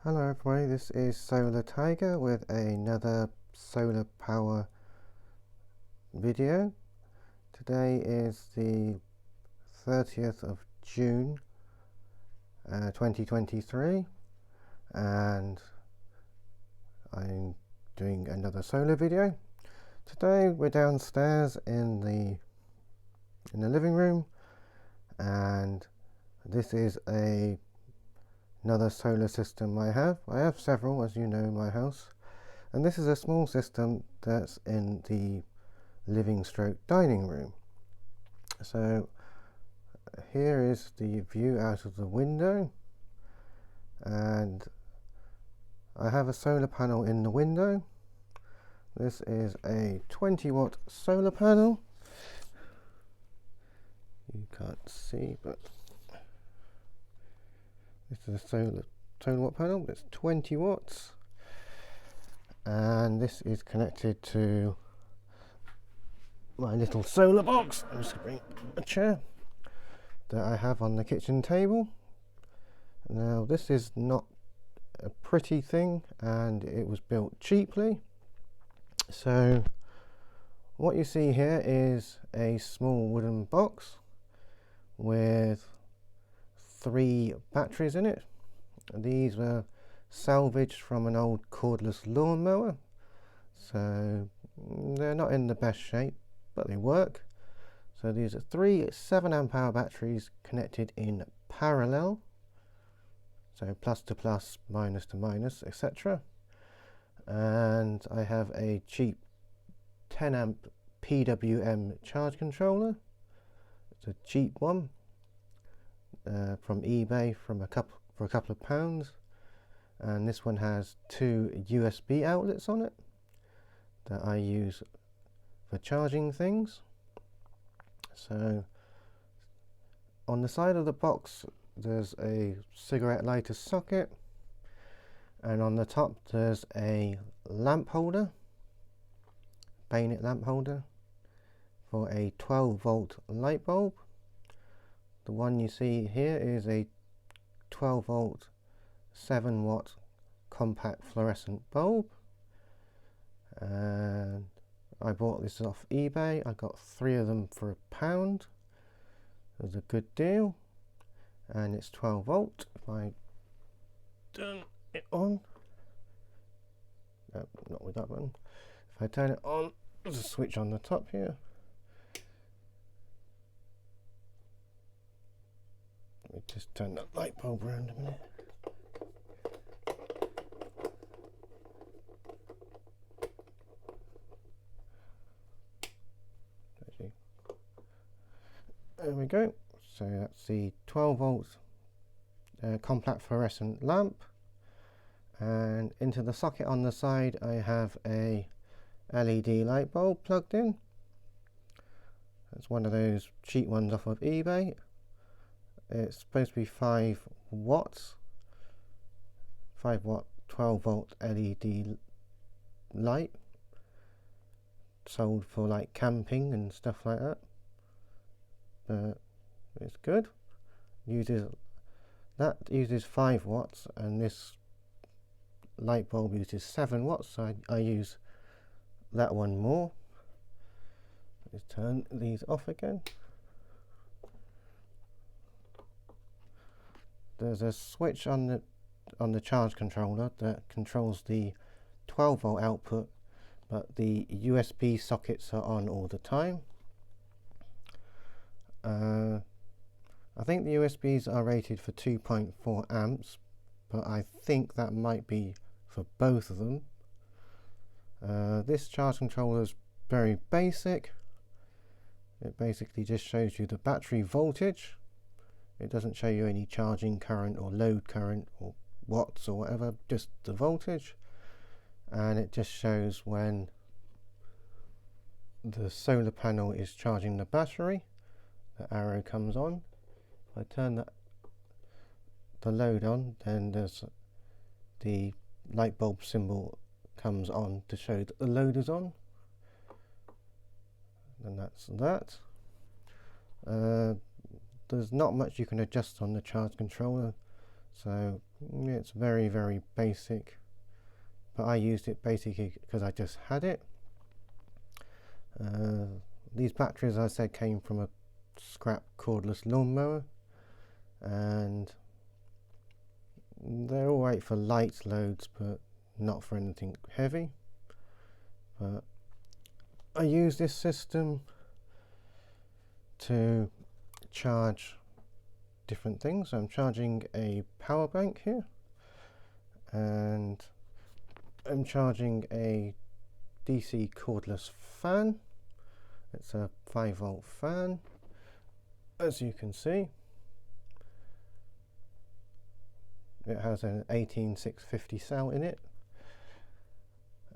Hello everybody, this is Solar Tiger with another solar power video. Today is the 30th of June 2023 and I'm doing another solar video. Today we're downstairs in the living room, and this is another solar system I have. I have several, as you know, in my house, and this is a small system that's in the living stroke dining room. So here is the view out of the window, and I have a solar panel in the window. This is a 20-watt solar panel. You can't see, but this is a solar watt panel. It's 20 watts, and this is connected to my little solar box. I'm just going to bring a chair that I have on the kitchen table. Now this is not a pretty thing, and it was built cheaply. So what you see here is a small wooden box with 3 batteries in it. These were salvaged from an old cordless lawnmower, so they're not in the best shape, but they work. So these are 3 7-amp-hour batteries connected in parallel, so plus to plus, minus to minus, etc. And I have a cheap 10-amp PWM charge controller. It's a cheap one from eBay for a couple of pounds, and this one has 2 USB outlets on it that I use for charging things. So on the side of the box there's a cigarette lighter socket, and on the top there's a lamp holder, bayonet lamp holder, for a 12-volt light bulb. The one you see here is a 12-volt 7-watt compact fluorescent bulb, and I bought this off eBay. I got 3 of them for £1. It was a good deal, and it's 12 volt. If I turn it on, no, not with that one. If I turn it on, there's a switch on the top here. Let me just turn that light bulb around a minute. There we go. So that's the 12 volt compact fluorescent lamp, and into the socket on the side I have a LED light bulb plugged in. It's one of those cheap ones off of eBay. It's supposed to be 5 watts, 5 watt 12 volt LED light, sold for like camping and stuff like that. But it's good. Uses 5 watts, and this light bulb uses 7 watts, so I use that one more. Let's turn these off again. There's a switch on the charge controller that controls the 12 volt output, but the USB sockets are on all the time. I think the USBs are rated for 2.4 amps, but I think that might be for both of them. This charge controller is very basic. It basically just shows you the battery voltage. It doesn't show you any charging current or load current or watts or whatever, just the voltage. And it just shows when the solar panel is charging the battery. The arrow comes on. If I turn the load on, then there's the light bulb symbol comes on to show that the load is on. And that's that. There's not much you can adjust on the charge controller, So it's very, very basic, but I used it basically because I just had it. These batteries, I said, came from a scrap cordless lawnmower, and they're alright for light loads but not for anything heavy. But I use this system to charge different things. I'm charging a power bank here, and I'm charging a DC cordless fan. It's a 5-volt fan, as you can see. It has an 18650 cell in it.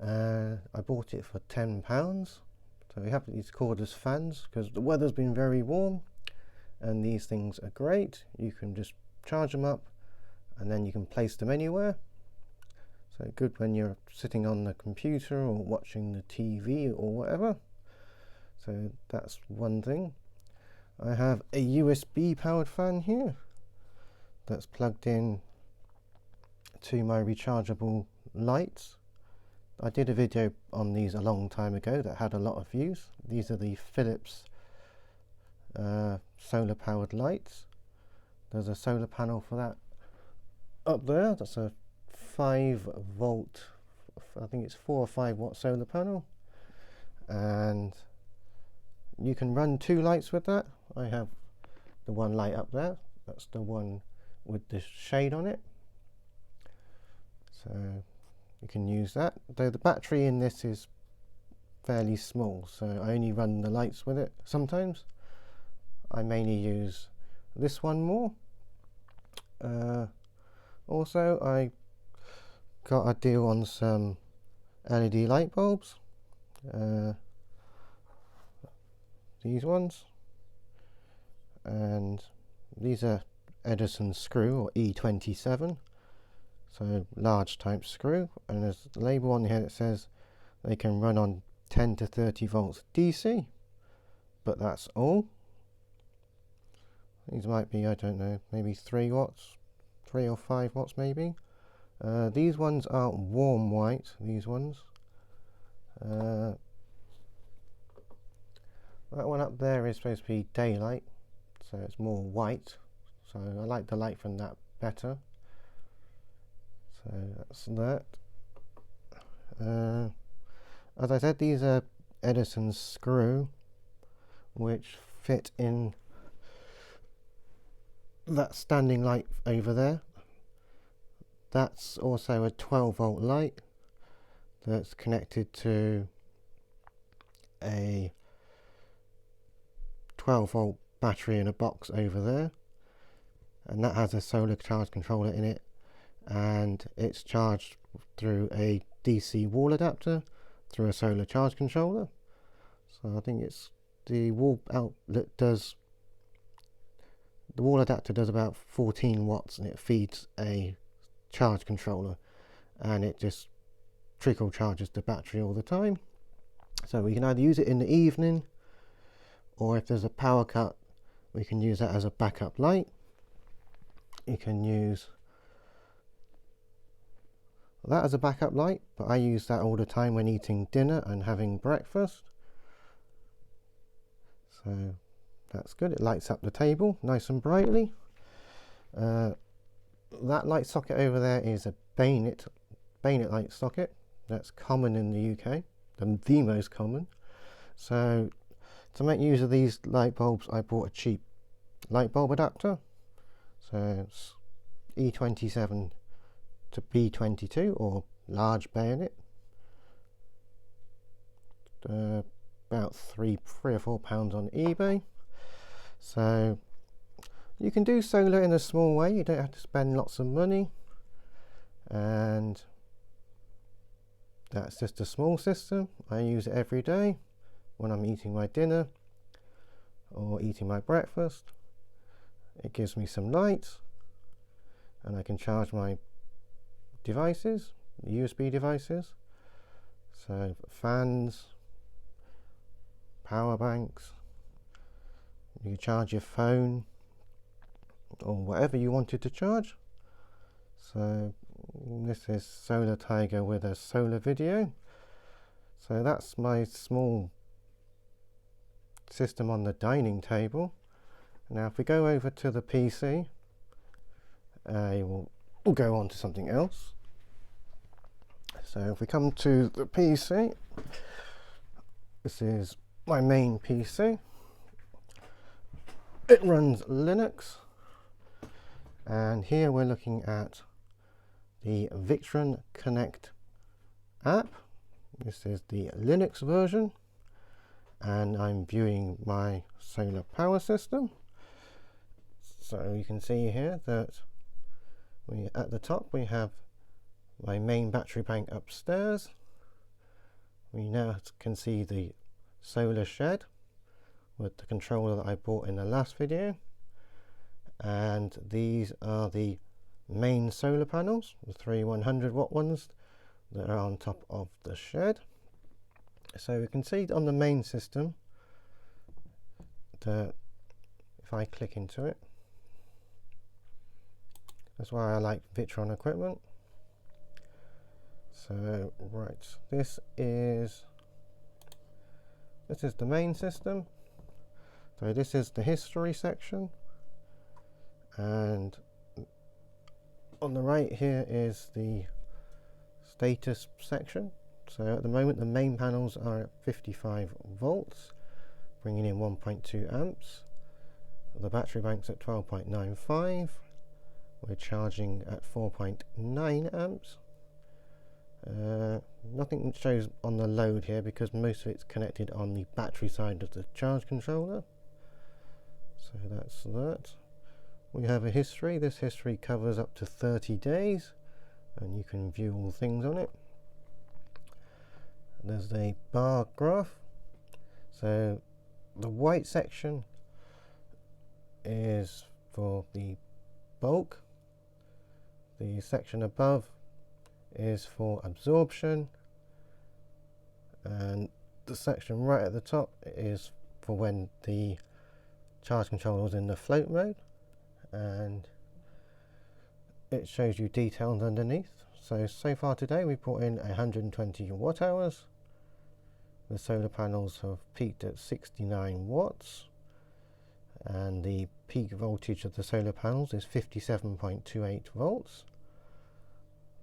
I bought it for £10. So we have these cordless fans because the weather's been very warm, and these things are great. You can just charge them up and then you can place them anywhere. So good when you're sitting on the computer or watching the TV or whatever. So that's one thing. I have a USB powered fan here that's plugged in to my rechargeable lights. I did a video on these a long time ago that had a lot of views. These are the Philips solar powered lights. There's a solar panel for that up there. That's a 5-volt, I think it's 4 or 5 watt solar panel, and you can run 2 lights with that. I have the one light up there, that's the one with the shade on it, so you can use that. Though the battery in this is fairly small, so I only run the lights with it sometimes. I mainly use this one more. Also, I got a deal on some LED light bulbs. These ones, and these are Edison screw, or E27, so large type screw, and there's a label on here that says they can run on 10 to 30 volts DC, but that's all. These might be, I don't know, maybe 3 watts, 3 or 5 watts maybe. These ones aren't warm white, these ones. That one up there is supposed to be daylight, so it's more white, so I like the light from that better. So that's that. As I said, these are Edison screw, which fit in that standing light over there. That's also a 12-volt light that's connected to a 12-volt battery in a box over there, and that has a solar charge controller in it, and it's charged through a DC wall adapter through a solar charge controller. So I think it's the wall outlet does, the wall adapter does about 14 watts, and it feeds a charge controller, and it just trickle charges the battery all the time. So we can either use it in the evening, or if there's a power cut, we can use that as a backup light. You can use that as a backup light, but I use that all the time when eating dinner and having breakfast. So that's good. It lights up the table nice and brightly. That light socket over there is a bayonet light socket. That's common in the UK, the most common. So to make use of these light bulbs, I bought a cheap light bulb adapter. So it's E27 to B22, or large bayonet. About three or £4 on eBay. So you can do solar in a small way. You don't have to spend lots of money, and that's just a small system. I use it every day when I'm eating my dinner or eating my breakfast. It gives me some light, and I can charge my devices, USB devices, so fans, power banks. You can charge your phone or whatever you wanted to charge. So this is Solar Tiger with a solar video. So that's my small system on the dining table. Now if we go over to the PC, we'll go on to something else. So if we come to the PC, this is my main PC. It runs Linux, and here we're looking at the Victron Connect app. This is the Linux version, and I'm viewing my solar power system. So you can see here that at the top we have my main battery bank upstairs. We now can see the solar shed with the controller that I bought in the last video, and these are the main solar panels, the three 100-watt ones that are on top of the shed. So we can see on the main system that if I click into it, that's why I like Victron equipment. So right, this is the main system. So this is the history section, and on the right here is the status section. So at the moment the main panels are at 55 volts, bringing in 1.2 amps. The battery bank's at 12.95. We're charging at 4.9 amps. Nothing shows on the load here because most of it's connected on the battery side of the charge controller. So that's that. We have a history. This history covers up to 30 days, and you can view all things on it. There's a bar graph. So the white section is for the bulk. The section above is for absorption, and the section right at the top is for when the charge controller is in the float mode, and it shows you details underneath. So far today we brought in 120 watt hours. The solar panels have peaked at 69 watts, and the peak voltage of the solar panels is 57.28 volts.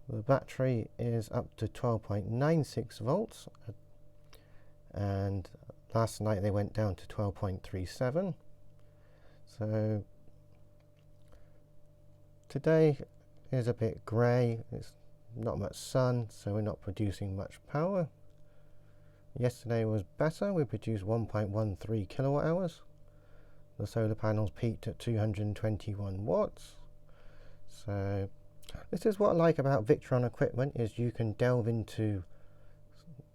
The battery is up to 12.96 volts, and last night they went down to 12.37. So today is a bit grey, it's not much sun, so we're not producing much power. Yesterday was better, we produced 1.13 kilowatt hours. The solar panels peaked at 221 watts. So this is what I like about Victron equipment, is you can delve into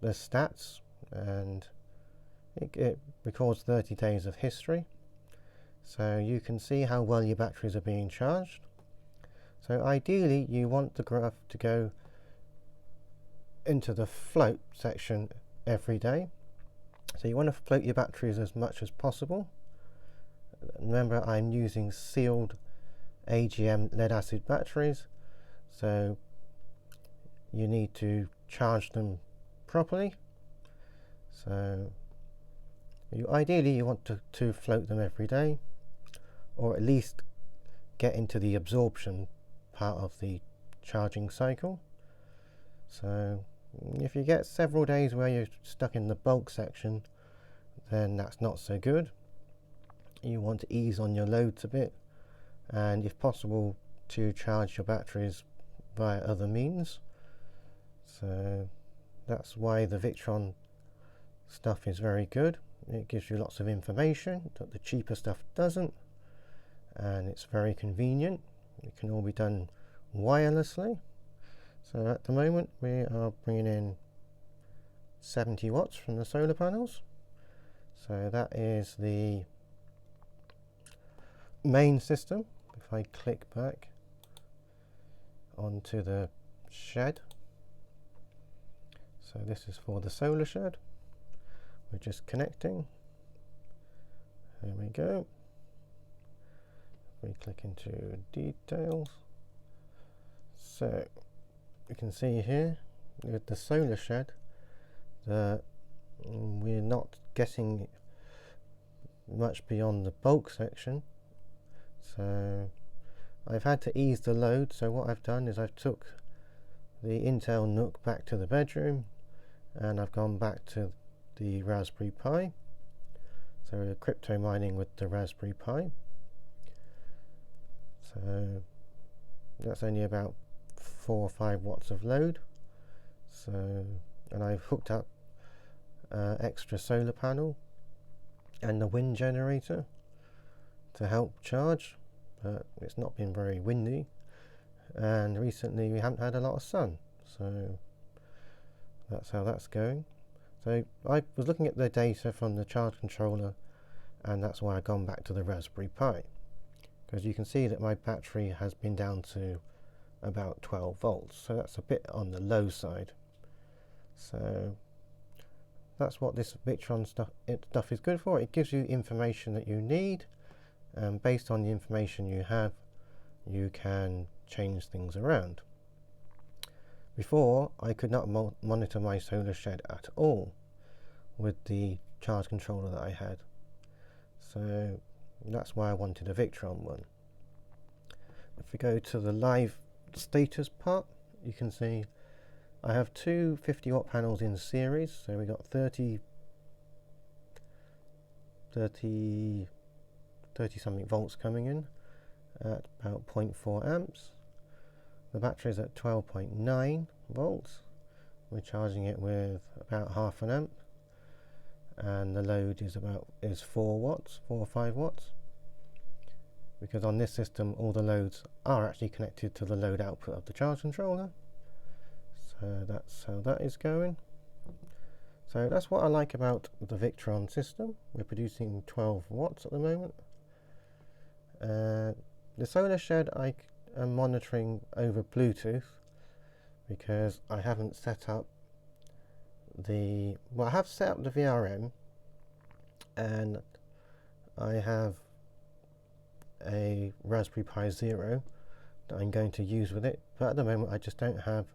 the stats, and it records 30 days of history. So you can see how well your batteries are being charged. So ideally you want the graph to go into the float section every day. So you want to float your batteries as much as possible. Remember, I'm using sealed AGM lead acid batteries, so you need to charge them properly. So ideally you want to float them every day, or at least get into the absorption part of the charging cycle. So if you get several days where you're stuck in the bulk section, then that's not so good. You want to ease on your loads a bit, and if possible to charge your batteries via other means. So that's why the Victron stuff is very good. It gives you lots of information that the cheaper stuff doesn't, and it's very convenient. It can all be done wirelessly. So at the moment we are bringing in 70 watts from the solar panels. So that is the main system. If I click back onto the shed, so this is for the solar shed. We're just connecting. There we go. If we click into details, So you can see here with the solar shed that we're not getting much beyond the bulk section, so I've had to ease the load. So what I've done is I've took the Intel NUC back to the bedroom, and I've gone back to the Raspberry Pi. So we're crypto mining with the Raspberry Pi. So that's only about 4 or 5 watts of load. So, and I've hooked up extra solar panel and the wind generator to help charge, but it's not been very windy, and recently we haven't had a lot of sun, so that's how that's going. So I was looking at the data from the charge controller, and that's why I've gone back to the Raspberry Pi, because you can see that my battery has been down to about 12 volts, so that's a bit on the low side. So that's what this Victron stuff is good for. It gives you information that you need, and based on the information you have, you can change things around. Before, I could not monitor my solar shed at all with the charge controller that I had, so that's why I wanted a Victron one. If we go to the live status part, you can see I have two 50 watt panels in series, so we got 30 something volts coming in at about 0.4 amps. The battery is at 12.9 volts. We're charging it with about half an amp, and the load is 4 watts, 4 or 5 watts, because on this system all the loads are actually connected to the load output of the charge controller. So that's how that is going. So that's what I like about the Victron system. We're producing 12 watts at the moment. The solar shed I am monitoring over Bluetooth, because I haven't set up I have set up the VRM, and I have a Raspberry Pi Zero that I'm going to use with it, but at the moment I just don't have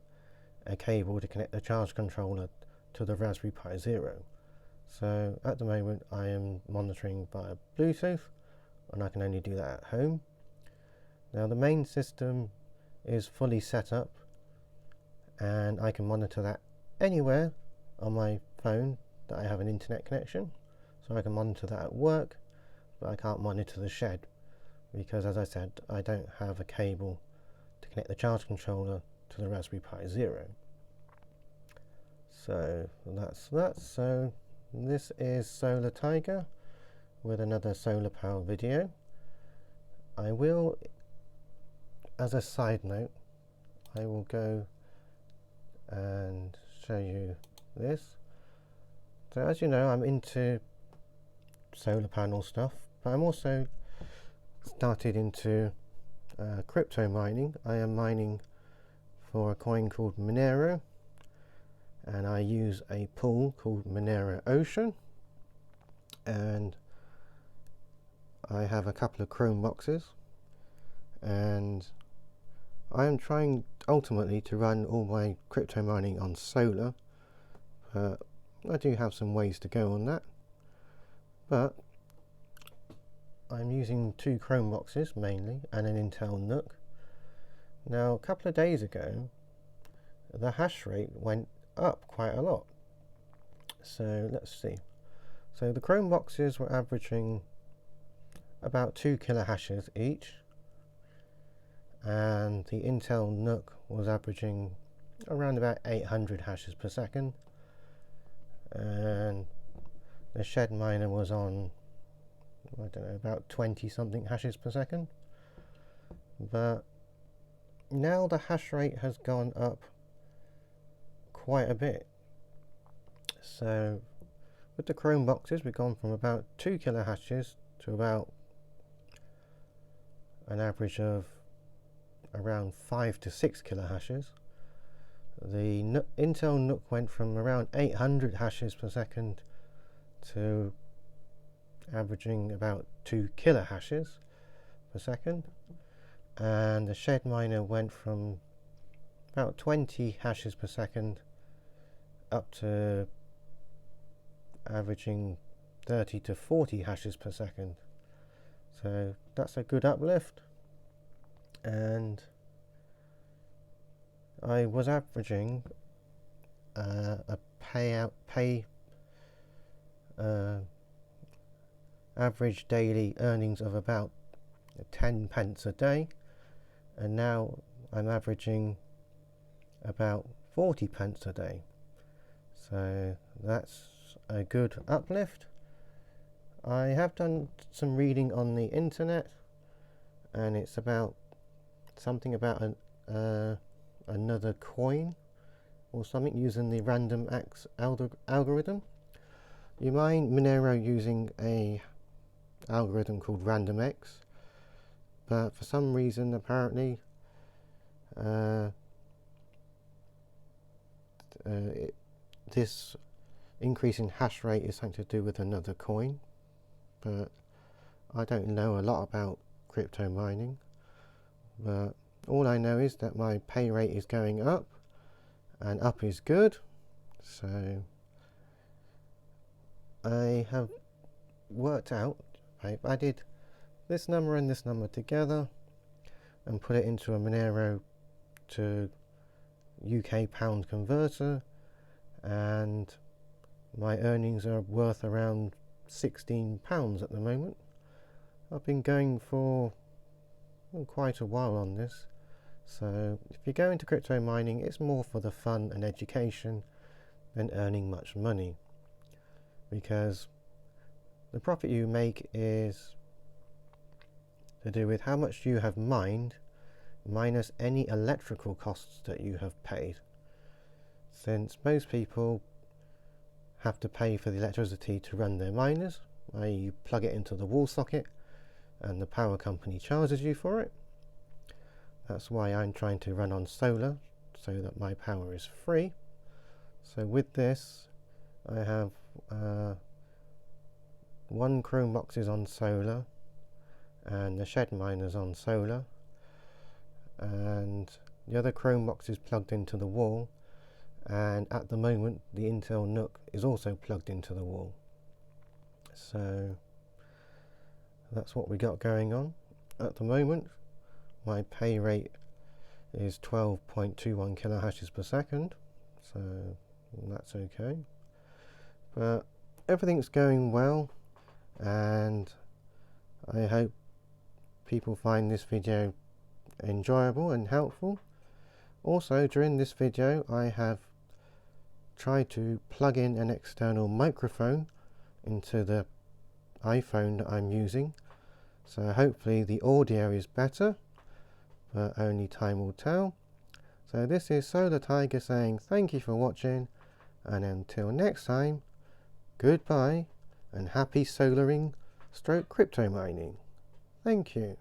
a cable to connect the charge controller to the Raspberry Pi Zero. So at the moment I am monitoring via Bluetooth, and I can only do that at home. Now the main system is fully set up, and I can monitor that anywhere on my phone that I have an internet connection. So I can monitor that at work, but I can't monitor the shed, because as I said, I don't have a cable to connect the charge controller to the Raspberry Pi Zero. So that's that. So this is Solar Tiger with another solar power video. I will, as a side note, I will go and show you this. So as you know, I'm into solar panel stuff, but I'm also started into crypto mining. I am mining for a coin called Monero, and I use a pool called Monero Ocean, and I have a couple of Chrome boxes, and I am trying ultimately to run all my crypto mining on solar, but I do have some ways to go on that. But I'm using 2 Chrome boxes mainly, and an Intel NUC. Now a couple of days ago the hash rate went up quite a lot. So let's see. So the Chrome boxes were averaging about 2 kilohashes each, and the Intel NUC was averaging around about 800 hashes per second, and the shed miner was on, I don't know, about 20 something hashes per second. But now the hash rate has gone up quite a bit. So with the Chrome boxes, we've gone from about 2 kilohashes to about an average of around 5 to 6 kilohashes. The Intel NUC went from around 800 hashes per second to averaging about 2 kilohashes per second, and the shed miner went from about 20 hashes per second up to averaging 30 to 40 hashes per second. So that's a good uplift, and I was averaging a average daily earnings of about 10 pence a day, and now I'm averaging about 40 pence a day. So that's a good uplift. I have done some reading on the internet, and it's about something about another coin or something using the random X algorithm. You mind Monero using a algorithm called RandomX, but for some reason apparently this increase in hash rate is something to do with another coin, but I don't know a lot about crypto mining. But all I know is that my pay rate is going up, and up is good. So I have worked out, I added this number and this number together and put it into a Monero to UK pound converter, and my earnings are worth around £16 at the moment. I've been going for quite a while on this, so if you go into crypto mining, it's more for the fun and education than earning much money, because the profit you make is to do with how much you have mined minus any electrical costs that you have paid. Since most people have to pay for the electricity to run their miners, i.e. you plug it into the wall socket and the power company charges you for it. That's why I'm trying to run on solar, so that my power is free. So with this, I have one Chromebox is on solar, and the shed miners on solar, and the other Chromebox is plugged into the wall, and at the moment the Intel NUC is also plugged into the wall. So that's what we got going on. At the moment my pay rate is 12.21 kilohashes per second, so that's okay. But everything's going well, and I hope people find this video enjoyable and helpful. Also, during this video I have tried to plug in an external microphone into the iPhone that I'm using, so hopefully the audio is better, but only time will tell. So this is Solar Tiger saying thank you for watching, and until next time, goodbye and happy solaring / crypto mining. Thank you.